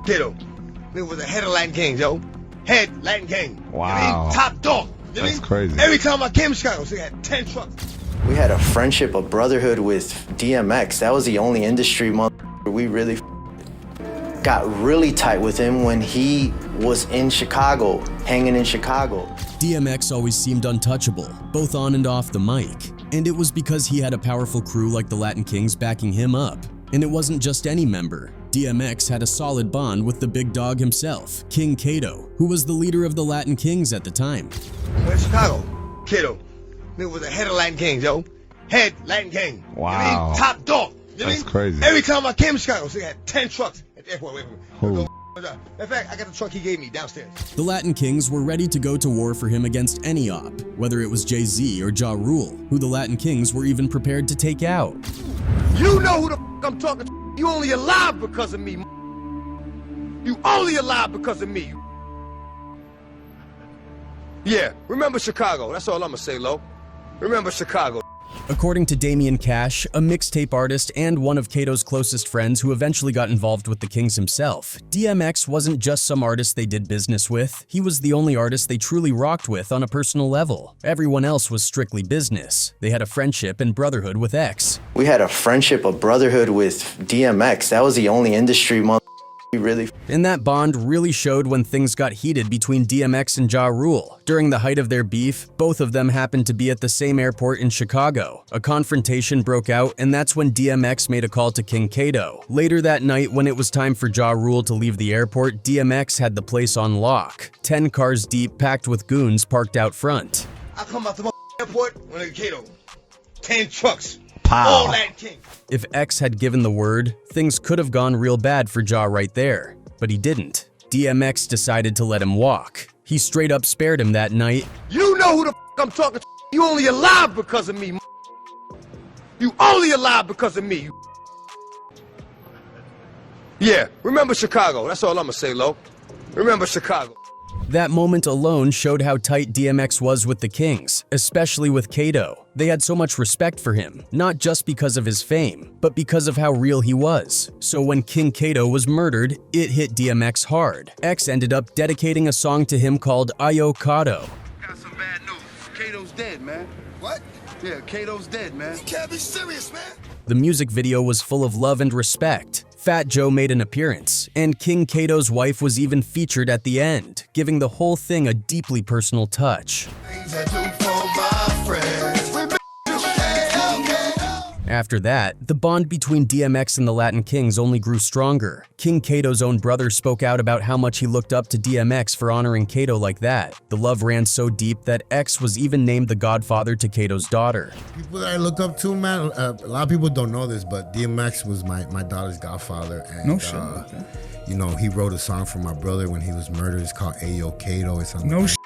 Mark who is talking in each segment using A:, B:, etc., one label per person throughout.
A: Kato. Nigga was a head of Latin Kings, yo. Head Latin King.
B: Wow.
A: I mean, top dog. You know
B: That's
A: what I mean?
B: crazy.
A: Every time I came to Chicago, so they had 10 trucks.
C: We had a friendship, a brotherhood with DMX. That was the only industry we really got really tight with him when he was in Chicago, hanging in Chicago.
D: DMX always seemed untouchable, both on and off the mic. And it was because he had a powerful crew like the Latin Kings backing him up. And it wasn't just any member. DMX had a solid bond with the big dog himself, King Kato, who was the leader of the Latin Kings at the time.
A: When Chicago, Kato. Nigga was a head of Latin Kings, yo. Head Latin King.
B: Wow.
A: You know what I mean? Top dog. You know what I
B: That's
A: mean?
B: crazy.
A: Every time I came to Chicago, so they had 10 trucks at the airport. Wait.
B: Holy.
A: In fact, I got the truck he gave me downstairs.
D: The Latin Kings were ready to go to war for him against any op, whether it was Jay-Z or Ja Rule, who the Latin Kings were even prepared to take out.
A: You know who the I'm talking to. You only alive because of me. You only alive because of me. Yeah, remember Chicago. That's all I'm gonna say, Lo. Remember Chicago.
D: According to Damian Cash, a mixtape artist and one of Kato's closest friends who eventually got involved with the Kings himself, DMX wasn't just some artist they did business with, he was the only artist they truly rocked with on a personal level. Everyone else was strictly business. They had a friendship and brotherhood with X.
C: We had a friendship, a brotherhood with DMX. That was the only industry we really.
D: And that bond really showed when things got heated between DMX and Ja Rule. During the height of their beef, both of them happened to be at the same airport in Chicago. A confrontation broke out, and that's when DMX made a call to King Kato. Later that night, when it was time for Ja Rule to leave the airport, DMX had the place on lock. 10 cars deep, packed with goons parked out front.
A: I come out the airport when I Kato. 10 trucks.
B: Pow.
A: All Latin King.
D: If X had given the word, things could have gone real bad for Ja right there. But he didn't. DMX decided to let him walk. He straight up spared him that night.
A: You know who the I'm talking to. You only alive because of me. You only alive because of me. Yeah, remember Chicago. That's all I'm gonna say, Lo. Remember Chicago.
D: That moment alone showed how tight DMX was with the Kings, especially with Kato. They had so much respect for him, not just because of his fame, but because of how real he was. So when King Kato was murdered, it hit DMX hard. X ended up dedicating a song to him called Ayo Kato.
E: Got some bad news. Kato's dead, man.
A: What?
E: Yeah, Kato's dead, man.
A: You can't be serious, man.
D: The music video was full of love and respect. Fat Joe made an appearance, and King Kato's wife was even featured at the end, giving the whole thing a deeply personal touch. After that, the bond between DMX and the Latin Kings only grew stronger. King Kato's own brother spoke out about how much he looked up to DMX for honoring Kato like that. The love ran so deep that X was even named the godfather to Kato's daughter.
F: People that I look up to, man, a lot of people don't know this, but DMX was my daughter's godfather. And,
G: No shit. Okay.
F: You know, he wrote a song for my brother when he was murdered. It's called Ayo Kato or something.
G: No
F: like
G: shit.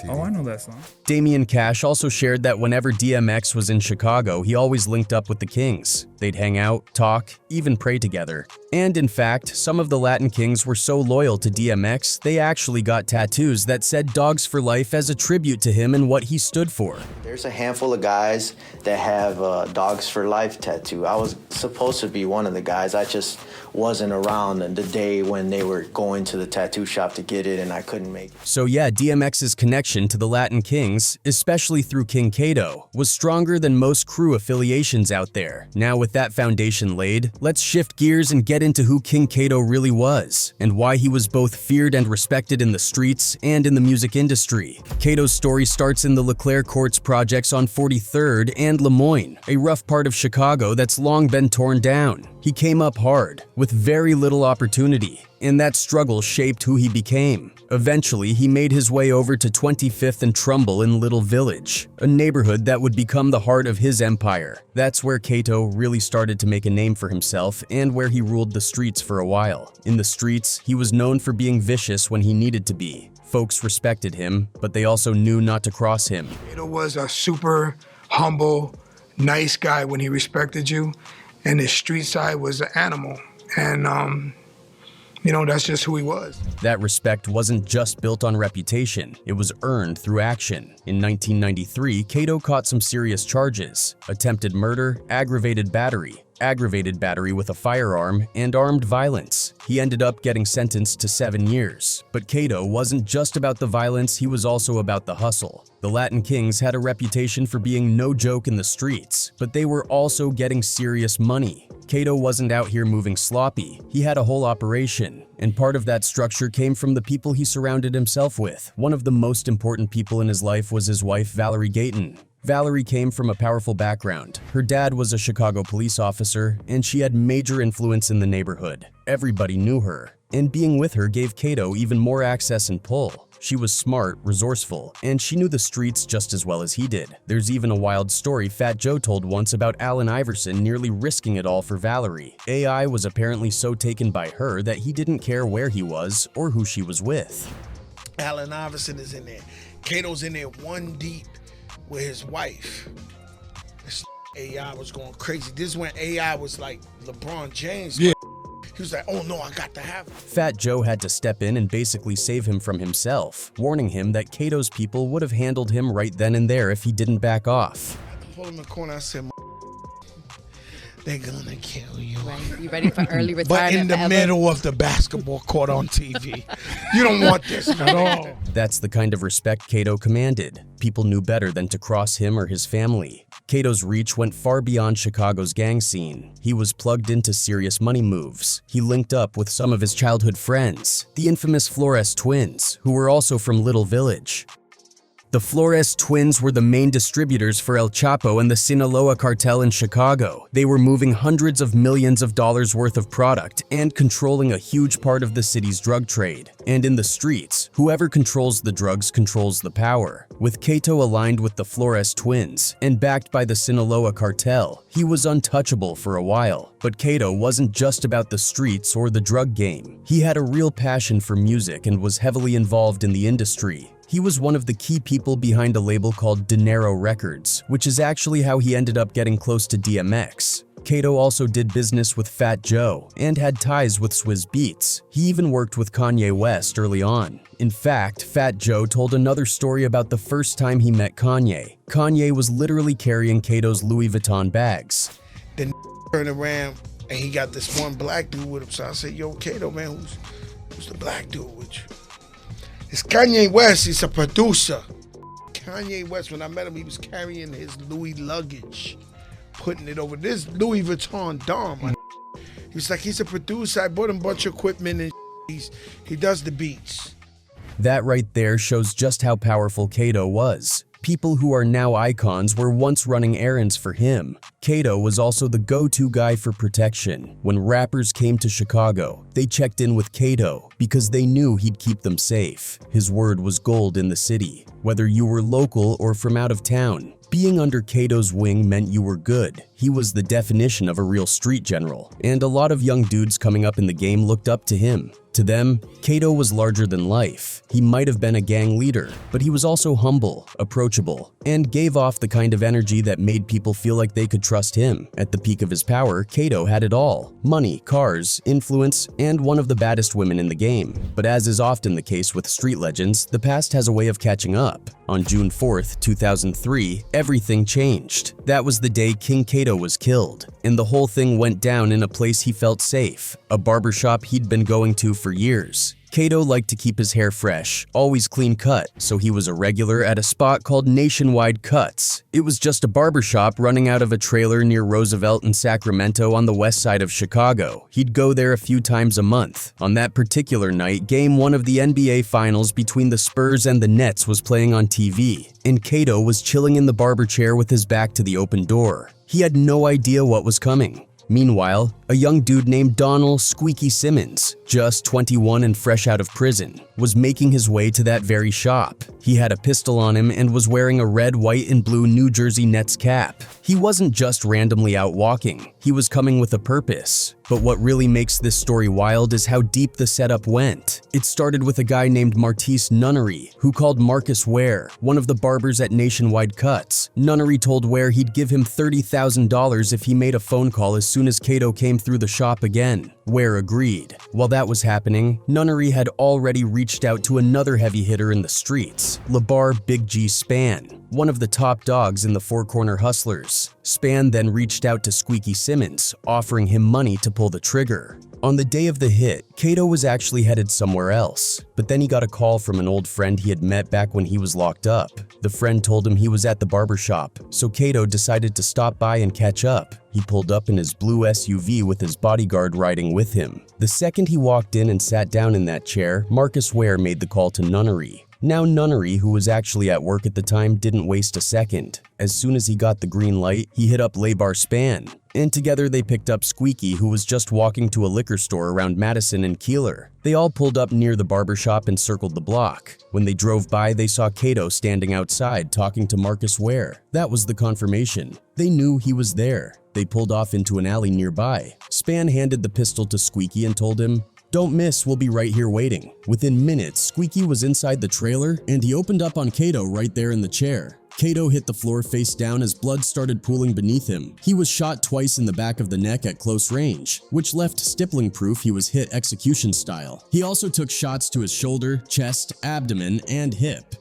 G: Oh, I know that song.
D: Damian Cash also shared that whenever DMX was in Chicago, he always linked up with the Kings. They'd hang out, talk, even pray together. And in fact, some of the Latin Kings were so loyal to DMX, they actually got tattoos that said Dogs for Life as a tribute to him and what he stood for.
C: There's a handful of guys that have Dogs for Life tattoo. I was supposed to be one of the guys. I just wasn't around the day when they were going to the tattoo shop to get it, and I couldn't make it.
D: So yeah, DMX's connection to the Latin Kings, especially through King Kato, was stronger than most crew affiliations out there. Now with that foundation laid, let's shift gears and get into who King Kato really was, and why he was both feared and respected in the streets and in the music industry. Kato's story starts in the LeClaire Courts projects on 43rd and Lemoyne, a rough part of Chicago that's long been torn down. He came up hard, with very little opportunity, and that struggle shaped who he became. Eventually, he made his way over to 25th and Trumbull in Little Village, a neighborhood that would become the heart of his empire. That's where Kato really started to make a name for himself and where he ruled the streets for a while. In the streets, he was known for being vicious when he needed to be. Folks respected him, but they also knew not to cross him.
H: Kato was a super humble, nice guy when he respected you, and his street side was an animal. And you know, that's just who he was.
D: That respect wasn't just built on reputation, it was earned through action. In 1993, Kato caught some serious charges: attempted murder, aggravated battery, aggravated battery with a firearm, and armed violence. He ended up getting sentenced to 7 years. But Kato wasn't just about the violence, he was also about the hustle. The Latin Kings had a reputation for being no joke in the streets, but they were also getting serious money. Kato wasn't out here moving sloppy, he had a whole operation, and part of that structure came from the people he surrounded himself with. One of the most important people in his life was his wife, Valerie Gayton. Valerie came from a powerful background. Her dad was a Chicago police officer, and she had major influence in the neighborhood. Everybody knew her, and being with her gave Kato even more access and pull. She was smart, resourceful, and she knew the streets just as well as he did. There's even a wild story Fat Joe told once about Allen Iverson nearly risking it all for Valerie. AI was apparently so taken by her that he didn't care where he was or who she was with.
B: Allen Iverson is in there. Kato's in there one deep with his wife. This AI was going crazy. This is when AI was like LeBron James. Yeah. He was like, oh no, I got to have it.
D: Fat Joe had to step in and basically save him from himself, warning him that Kato's people would have handled him right then and there if he didn't back off.
B: I had to pull him in the corner. I said, they're gonna kill you.
I: Right. You ready for early retirement?
B: But in the middle of the basketball court on TV. You don't want this at all.
D: That's the kind of respect Kato commanded. People knew better than to cross him or his family. Kato's reach went far beyond Chicago's gang scene. He was plugged into serious money moves. He linked up with some of his childhood friends, the infamous Flores Twins, who were also from Little Village. The Flores Twins were the main distributors for El Chapo and the Sinaloa cartel in Chicago. They were moving hundreds of millions of dollars worth of product and controlling a huge part of the city's drug trade. And in the streets, whoever controls the drugs controls the power. With Kato aligned with the Flores Twins and backed by the Sinaloa cartel, he was untouchable for a while. But Kato wasn't just about the streets or the drug game. He had a real passion for music and was heavily involved in the industry. He was one of the key people behind a label called Dinero Records, which is actually how he ended up getting close to DMX. Kato also did business with Fat Joe and had ties with Swizz Beatz. He even worked with Kanye West early on. In fact, Fat Joe told another story about the first time he met Kanye. Kanye was literally carrying Kato's Louis Vuitton bags.
B: Then turned around and he got this one black dude with him. So I said, yo, Kato, man, who's the black dude with you? It's Kanye West, he's a producer. Kanye West, when I met him, he was carrying his Louis luggage, putting it over this Louis Vuitton Dom. He was like, he's a producer, I bought him a bunch of equipment and he does the beats.
D: That right there shows just how powerful Kato was. People who are now icons were once running errands for him. Kato was also the go-to guy for protection. When rappers came to Chicago, they checked in with Kato because they knew he'd keep them safe. His word was gold in the city. Whether you were local or from out of town, being under Kato's wing meant you were good. He was the definition of a real street general, and a lot of young dudes coming up in the game looked up to him. To them, Kato was larger than life. He might have been a gang leader, but he was also humble, approachable, and gave off the kind of energy that made people feel like they could trust him. At the peak of his power, Kato had it all: money, cars, influence, and one of the baddest women in the game. But as is often the case with street legends, the past has a way of catching up. On June 4th, 2003, everything changed. That was the day King Kato was killed, and the whole thing went down in a place he felt safe, a barbershop he'd been going to for years. Kato liked to keep his hair fresh, always clean cut, so he was a regular at a spot called Nationwide Cuts. It was just a barbershop running out of a trailer near Roosevelt and Sacramento on the west side of Chicago. He'd go there a few times a month. On that particular night, Game 1 of the NBA Finals between the Spurs and the Nets was playing on TV, and Kato was chilling in the barber chair with his back to the open door. He had no idea what was coming. Meanwhile, a young dude named Donald Squeaky Simmons, just 21 and fresh out of prison, was making his way to that very shop. He had a pistol on him and was wearing a red, white, and blue New Jersey Nets cap. He wasn't just randomly out walking, he was coming with a purpose. But what really makes this story wild is how deep the setup went. It started with a guy named Martise Nunnery, who called Marcus Ware, one of the barbers at Nationwide Cuts. Nunnery told Ware he'd give him $30,000 if he made a phone call as soon as Kato came through the shop again. Ware agreed. While that was happening, Nunnery had already reached out to another heavy hitter in the streets, Labar Big G Span, one of the top dogs in the Four Corner Hustlers. Span then reached out to Squeaky Simmons, offering him money to pull the trigger. On the day of the hit, Kato was actually headed somewhere else, but then he got a call from an old friend he had met back when he was locked up. The friend told him he was at the barbershop, so Kato decided to stop by and catch up. He pulled up in his blue SUV with his bodyguard riding with him. The second he walked in and sat down in that chair, Marcus Ware made the call to Nunnery. Now Nunnery, who was actually at work at the time, didn't waste a second. As soon as he got the green light, he hit up Labar Span, and together they picked up Squeaky, who was just walking to a liquor store around Madison and Keeler. They all pulled up near the barbershop and circled the block. When they drove by, they saw Kato standing outside talking to Marcus Ware. That was the confirmation. They knew he was there. They pulled off into an alley nearby. Span handed the pistol to Squeaky and told him, "Don't miss, we'll be right here waiting." Within minutes, Squeaky was inside the trailer and he opened up on Kato right there in the chair. Kato hit the floor face down as blood started pooling beneath him. He was shot twice in the back of the neck at close range, which left stippling proof he was hit execution style. He also took shots to his shoulder, chest, abdomen, and hip.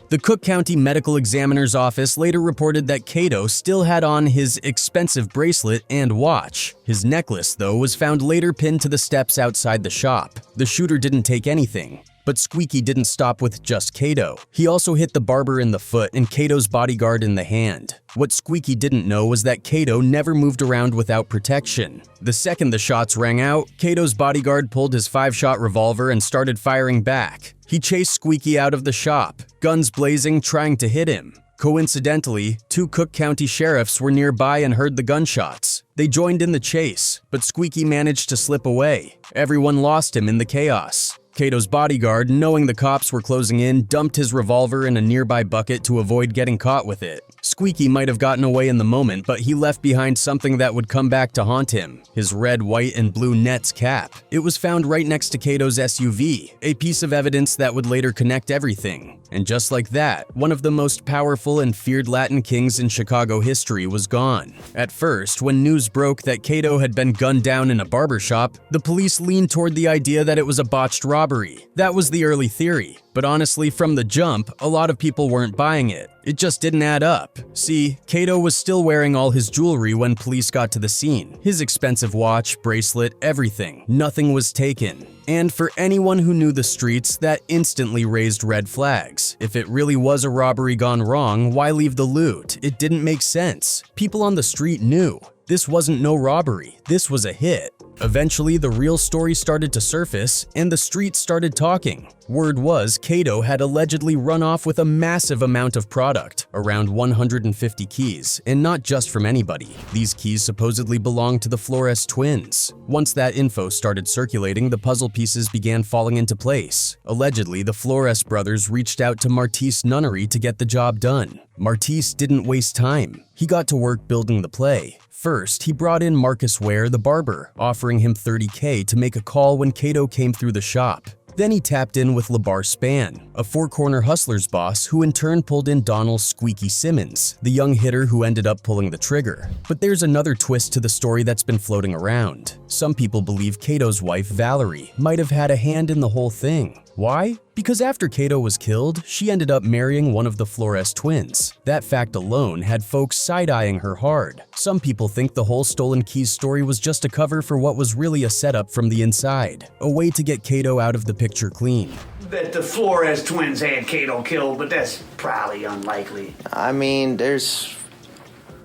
D: The Cook County Medical Examiner's Office later reported that Kato still had on his expensive bracelet and watch. His necklace, though, was found later pinned to the steps outside the shop. The shooter didn't take anything. But Squeaky didn't stop with just Kato. He also hit the barber in the foot and Kato's bodyguard in the hand. What Squeaky didn't know was that Kato never moved around without protection. The second the shots rang out, Kato's bodyguard pulled his 5-shot revolver and started firing back. He chased Squeaky out of the shop, guns blazing, trying to hit him. Coincidentally, 2 Cook County sheriffs were nearby and heard the gunshots. They joined in the chase, but Squeaky managed to slip away. Everyone lost him in the chaos. Kato's bodyguard, knowing the cops were closing in, dumped his revolver in a nearby bucket to avoid getting caught with it. Squeaky might have gotten away in the moment, but he left behind something that would come back to haunt him: his red, white, and blue Nets cap. It was found right next to Kato's SUV, a piece of evidence that would later connect everything. And just like that, one of the most powerful and feared Latin kings in Chicago history was gone. At first, when news broke that Kato had been gunned down in a barbershop, the police leaned toward the idea that it was a botched robbery. That was the early theory. But honestly, from the jump, a lot of people weren't buying it. It just didn't add up. See, Kato was still wearing all his jewelry when police got to the scene. His expensive watch, bracelet, everything. Nothing was taken. And for anyone who knew the streets, that instantly raised red flags. If it really was a robbery gone wrong, why leave the loot? It didn't make sense. People on the street knew. This wasn't no robbery. This was a hit. Eventually, the real story started to surface, and the streets started talking. Word was Kato had allegedly run off with a massive amount of product, around 150 keys, and not just from anybody. These keys supposedly belonged to the Flores Twins. Once that info started circulating, the puzzle pieces began falling into place. Allegedly, the Flores brothers reached out to Martise Nunnery to get the job done. Martise didn't waste time. He got to work building the play. First, he brought in Marcus Ware, the barber, offering him $30K to make a call when Kato came through the shop. Then he tapped in with Labar Span, a Four Corner Hustlers boss who in turn pulled in Donald Squeaky Simmons, the young hitter who ended up pulling the trigger. But there's another twist to the story that's been floating around. Some people believe Kato's wife, Valerie, might have had a hand in the whole thing. Why? Because after Kato was killed, she ended up marrying one of the Flores twins. That fact alone had folks side-eyeing her hard. Some people think the whole stolen keys story was just a cover for what was really a setup from the inside, a way to get Kato out of the picture clean.
I: That the Flores twins had Kato killed, but that's probably unlikely.
C: I mean, there's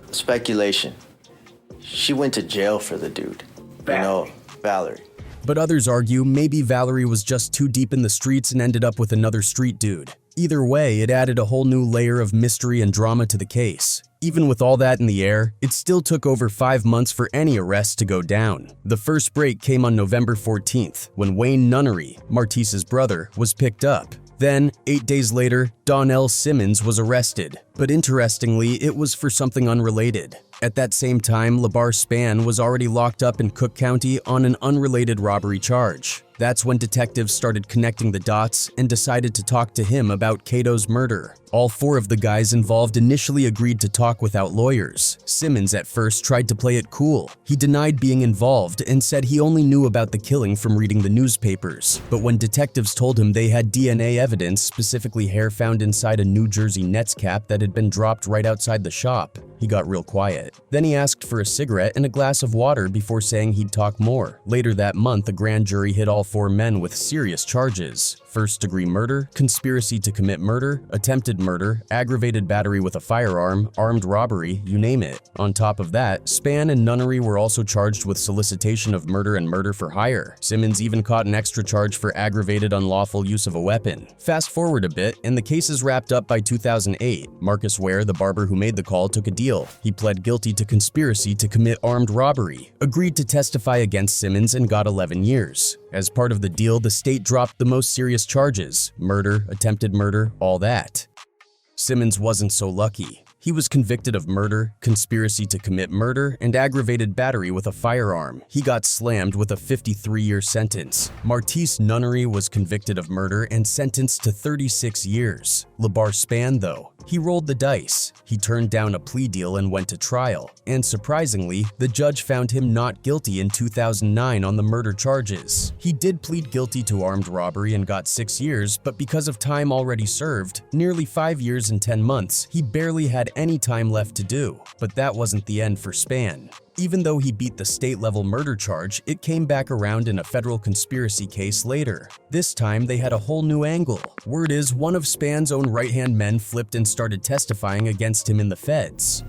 C: speculation. She went to jail for the dude. Valerie.
D: But others argue maybe Valerie was just too deep in the streets and ended up with another street dude. Either way, it added a whole new layer of mystery and drama to the case. Even with all that in the air, it still took over 5 months for any arrest to go down. The first break came on November 14th, when Wayne Nunnery, Martise's brother, was picked up. Then, 8 days later, Donnell Simmons was arrested. But interestingly, it was for something unrelated. At that same time, Labar Span was already locked up in Cook County on an unrelated robbery charge. That's when detectives started connecting the dots and decided to talk to him about Kato's murder. All 4 of the guys involved initially agreed to talk without lawyers. Simmons at first tried to play it cool. He denied being involved and said he only knew about the killing from reading the newspapers. But when detectives told him they had DNA evidence, specifically hair found inside a New Jersey Nets cap that had been dropped right outside the shop, he got real quiet. Then he asked for a cigarette and a glass of water before saying he'd talk more. Later that month, a grand jury hit all 4 men with serious charges: first-degree murder, conspiracy to commit murder, attempted murder, aggravated battery with a firearm, armed robbery, you name it. On top of that, Spann and Nunnery were also charged with solicitation of murder and murder for hire. Simmons even caught an extra charge for aggravated unlawful use of a weapon. Fast forward a bit, and the case is wrapped up by 2008. Marcus Ware, the barber who made the call, took a deal. He pled guilty to conspiracy to commit armed robbery, agreed to testify against Simmons, and got 11 years. As part of the deal, the state dropped the most serious charges: murder, attempted murder, all that. Simmons wasn't so lucky. He was convicted of murder, conspiracy to commit murder, and aggravated battery with a firearm. He got slammed with a 53-year sentence. Martise Nunnery was convicted of murder and sentenced to 36 years. LeBar Spann, though, he rolled the dice. He turned down a plea deal and went to trial. And surprisingly, the judge found him not guilty in 2009 on the murder charges. He did plead guilty to armed robbery and got 6 years, but because of time already served, nearly 5 years and 10 months, he barely had any time left to do. But that wasn't the end for Spann. Even though he beat the state-level murder charge, it came back around in a federal conspiracy case later. This time, they had a whole new angle. Word is, one of Spann's own right-hand men flipped and started testifying against him in the feds.